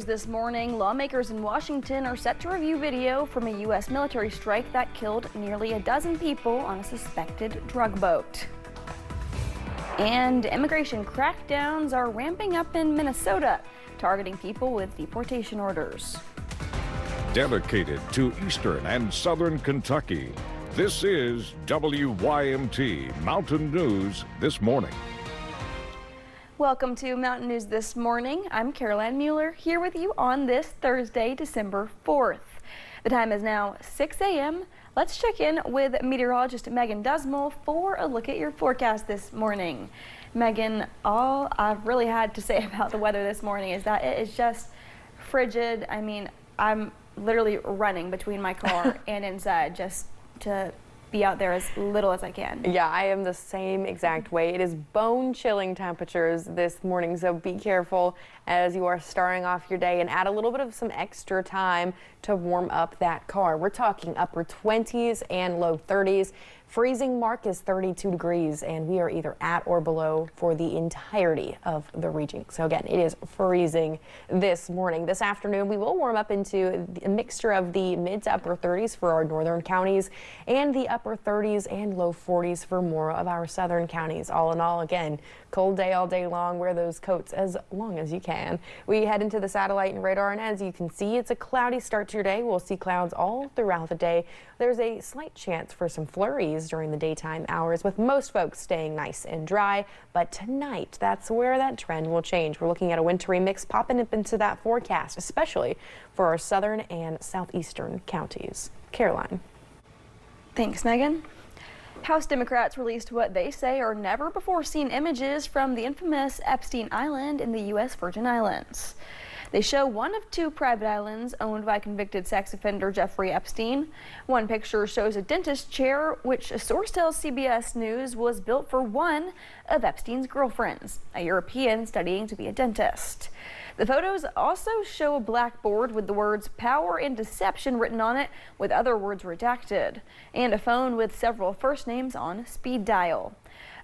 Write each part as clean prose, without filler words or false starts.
This morning, lawmakers in Washington are set to review video from a U.S. military strike that killed nearly a dozen people on a suspected drug boat. And immigration crackdowns are ramping up in Minnesota, targeting people with deportation orders. Dedicated to Eastern and Southern Kentucky, this is WYMT Mountain News This Morning. Welcome to Mountain News This Morning. I'm Caroline Mueller here with you on this Thursday, December 4th. The time is now 6 a.m. Let's check in with meteorologist Megan Dusmal for a look at your forecast this morning. Megan, all I've really had to say about the weather this morning is that it is just frigid. I mean, I'm literally running between my car and inside just to be out there as little as I can. Yeah, I am the same exact way. It is bone-chilling temperatures this morning, so be careful as you are starting off your day and add a little bit of some extra time to warm up that car. We're talking upper 20s and low 30s. Freezing mark is 32 degrees, and we are either at or below for the entirety of the region. So again, it is freezing this morning. This afternoon, we will warm up into a mixture of the mid to upper 30s for our northern counties and the upper 30s and low 40s for more of our southern counties. All in all, again, cold day all day long. Wear those coats as long as you can. We head into the satellite and radar, and as you can see, it's a cloudy start to your day. We'll see clouds all throughout the day. There's a slight chance for some flurries during the daytime hours, with most folks staying nice and dry. But tonight, that's where that trend will change. We're looking at a wintry mix popping up into that forecast, especially for our southern and southeastern counties. Caroline. Thanks, Megan. House Democrats released what they say are never-before-seen images from the infamous Epstein Island in the U.S. Virgin Islands. They show one of two private islands owned by convicted sex offender Jeffrey Epstein. One picture shows a dentist chair, which a source tells CBS News was built for one of Epstein's girlfriends, a European studying to be a dentist. The photos also show a blackboard with the words "power and deception" written on it, with other words redacted, and a phone with several first names on speed dial.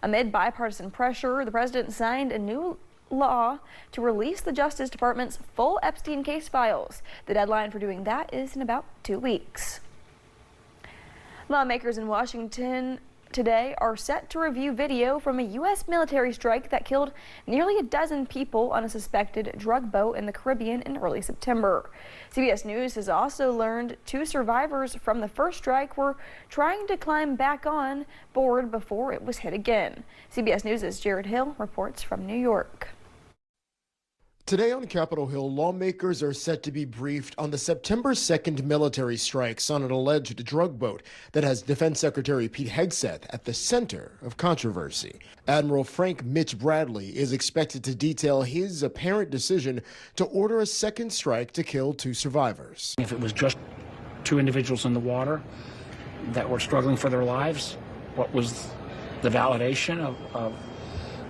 Amid bipartisan pressure, the president signed a new law to release the Justice Department's full Epstein case files. The deadline for doing that is in about 2 weeks. Lawmakers in Washington today are set to review video from a U.S. military strike that killed nearly a dozen people on a suspected drug boat in the Caribbean in early September. CBS News has also learned two survivors from the first strike were trying to climb back on board before it was hit again. CBS News' Jared Hill reports from New York. Today on Capitol Hill, lawmakers are set to be briefed on the September 2nd military strikes on an alleged drug boat that has Defense Secretary Pete Hegseth at the center of controversy. Admiral Frank Mitch Bradley is expected to detail his apparent decision to order a second strike to kill two survivors. If it was just two individuals in the water that were struggling for their lives, what was the validation of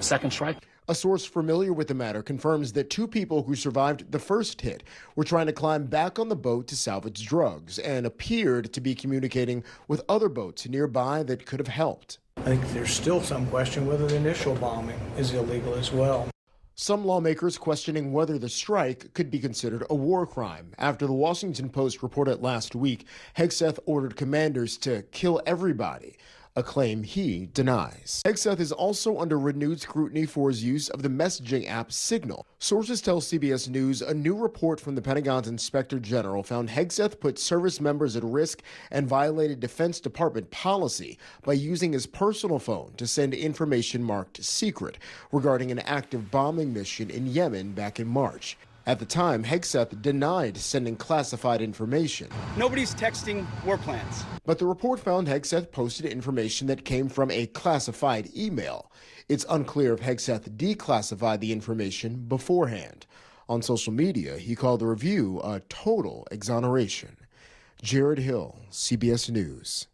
second strike? A source familiar with the matter confirms that two people who survived the first hit were trying to climb back on the boat to salvage drugs and appeared to be communicating with other boats nearby that could have helped. I think there's still some question whether the initial bombing is illegal as well. Some lawmakers questioning whether the strike could be considered a war crime. After the Washington Post reported last week, Hegseth ordered commanders to kill everybody, a claim he denies. Hegseth is also under renewed scrutiny for his use of the messaging app Signal. Sources tell CBS News a new report from the Pentagon's Inspector General found Hegseth put service members at risk and violated Defense Department policy by using his personal phone to send information marked secret regarding an active bombing mission in Yemen back in March. At the time, Hegseth denied sending classified information. Nobody's texting war plans. But the report found Hegseth posted information that came from a classified email. It's unclear if Hegseth declassified the information beforehand. On social media, he called the review a total exoneration. Jared Hill, CBS News.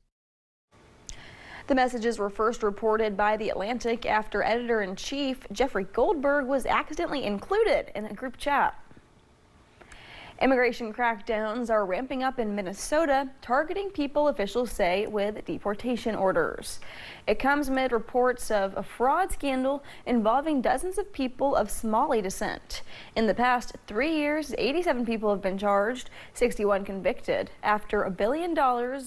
The messages were first reported by The Atlantic after editor-in-chief Jeffrey Goldberg was accidentally included in a group chat. Immigration crackdowns are ramping up in Minnesota, targeting people officials say with deportation orders. It comes amid reports of a fraud scandal involving dozens of people of Somali descent. In the past 3 years, 87 people have been charged, 61 convicted, after $1 billion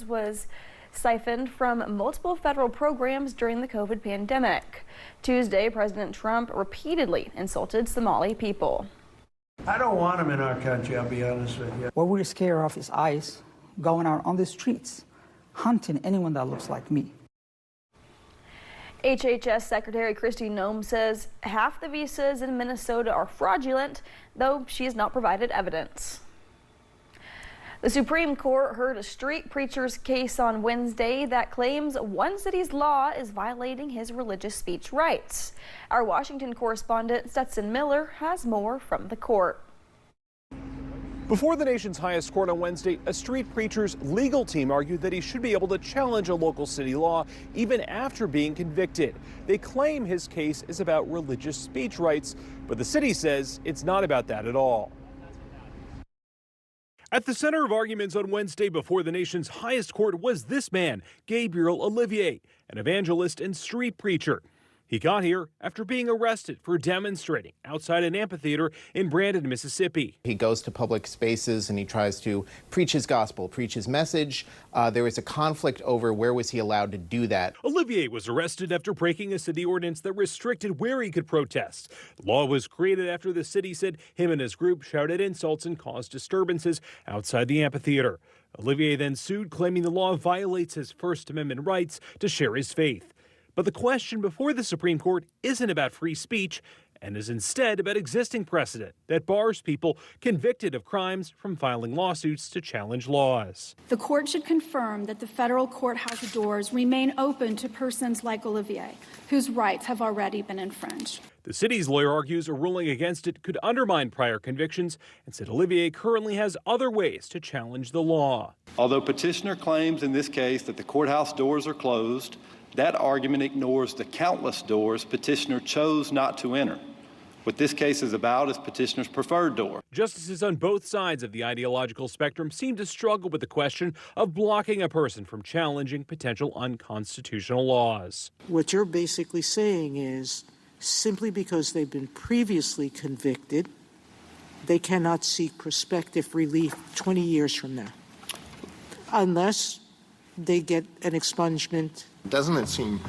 was siphoned from multiple federal programs during the COVID pandemic. Tuesday, President Trump repeatedly insulted Somali people. I don't want them in our country, I'll be honest with you. What we're scared of is ICE going out on the streets, hunting anyone that looks like me. HHS Secretary Kristi Noem says half the visas in Minnesota are fraudulent, though she has not provided evidence. The Supreme Court heard a street preacher's case on Wednesday that claims one city's law is violating his religious speech rights. Our Washington correspondent Stetson Miller has more from the court. Before the nation's highest court on Wednesday, a street preacher's legal team argued that he should be able to challenge a local city law even after being convicted. They claim his case is about religious speech rights, but the city says it's not about that at all. At the center of arguments on Wednesday before the nation's highest court was this man, Gabriel Olivier, an evangelist and street preacher. He got here after being arrested for demonstrating outside an amphitheater in Brandon, Mississippi. He goes to public spaces and he tries to preach his gospel, preach his message. There was a conflict over where was he allowed to do that. Olivier was arrested after breaking a city ordinance that restricted where he could protest. The law was created after the city said him and his group shouted insults and caused disturbances outside the amphitheater. Olivier then sued, claiming the law violates his First Amendment rights to share his faith. But the question before the Supreme Court isn't about free speech and is instead about existing precedent that bars people convicted of crimes from filing lawsuits to challenge laws. The court should confirm that the federal courthouse doors remain open to persons like Olivier, whose rights have already been infringed. The city's lawyer argues a ruling against it could undermine prior convictions and said Olivier currently has other ways to challenge the law. Although petitioner claims in this case that the courthouse doors are closed, that argument ignores the countless doors petitioner chose not to enter. What this case is about is petitioner's preferred door. Justices on both sides of the ideological spectrum seem to struggle with the question of blocking a person from challenging potential unconstitutional laws. What you're basically saying is simply because they've been previously convicted, they cannot seek prospective relief 20 years from now, unless they get an expungement. Doesn't it seem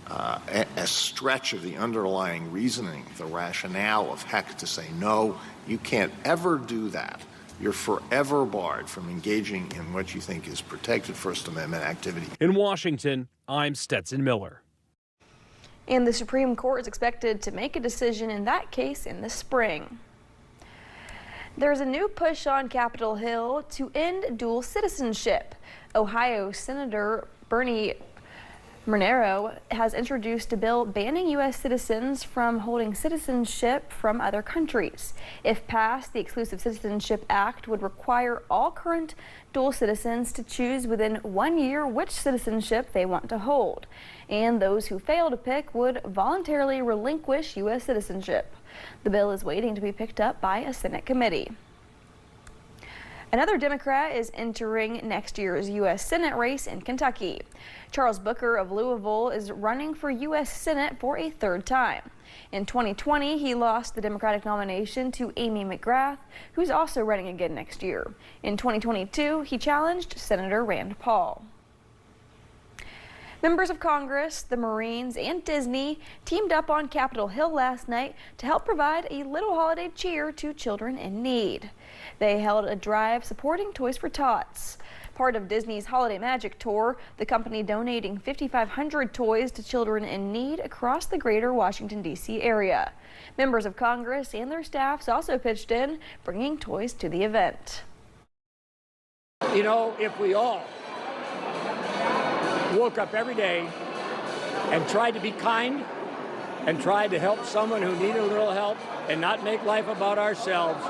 a stretch of the underlying reasoning, the rationale of Heck to say, no, you can't ever do that. You're forever barred from engaging in what you think is protected First Amendment activity. In Washington, I'm Stetson Miller. And the Supreme Court is expected to make a decision in that case in the spring. There's a new push on Capitol Hill to end dual citizenship. Ohio Senator Bernie Monero has introduced a bill banning U.S. citizens from holding citizenship from other countries. If passed, the Exclusive Citizenship Act would require all current dual citizens to choose within 1 year which citizenship they want to hold, and those who fail to pick would voluntarily relinquish U.S. citizenship. The bill is waiting to be picked up by a Senate committee. Another Democrat is entering next year's U.S. Senate race in Kentucky. Charles Booker of Louisville is running for U.S. Senate for a third time. In 2020, he lost the Democratic nomination to Amy McGrath, who's also running again next year. In 2022, he challenged Senator Rand Paul. Members of Congress, the Marines, and Disney teamed up on Capitol Hill last night to help provide a little holiday cheer to children in need. They held a drive supporting Toys for Tots. Part of Disney's Holiday Magic Tour, the company donating 5,500 toys to children in need across the greater Washington, D.C. area. Members of Congress and their staffs also pitched in, bringing toys to the event. You know, if we all woke up every day and tried to be kind and tried to help someone who needed a little help and not make life about ourselves,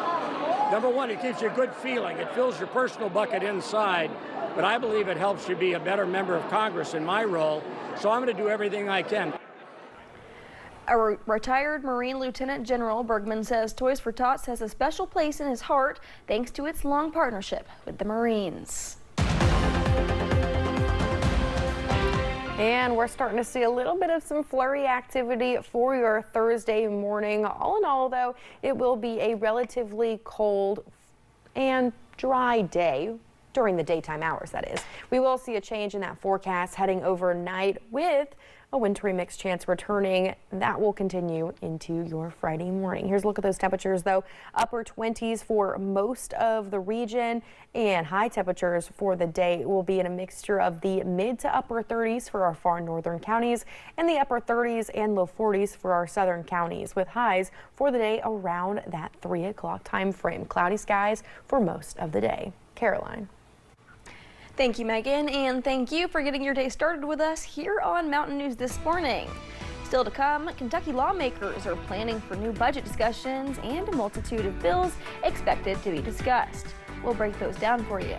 number one, it gives you a good feeling. It fills your personal bucket inside, but I believe it helps you be a better member of Congress in my role, so I'm going to do everything I can. A retired Marine Lieutenant General Bergman says Toys for Tots has a special place in his heart thanks to its long partnership with the Marines. And we're starting to see a little bit of some flurry activity for your Thursday morning. All in all, though, it will be a relatively cold and dry day during the daytime hours, that is. We will see a change in that forecast heading overnight with a wintry mix chance returning. That will continue into your Friday morning. Here's a look at those temperatures, though. Upper 20s for most of the region, and high temperatures for the day will be in a mixture of the mid to upper 30s for our far northern counties and the upper 30s and low 40s for our southern counties, with highs for the day around that 3 o'clock time frame. Cloudy skies for most of the day. Caroline. Thank you, Megan, and thank you for getting your day started with us here on Mountain News this morning. Still to come, Kentucky lawmakers are planning for new budget discussions and a multitude of bills expected to be discussed. We'll break those down for you.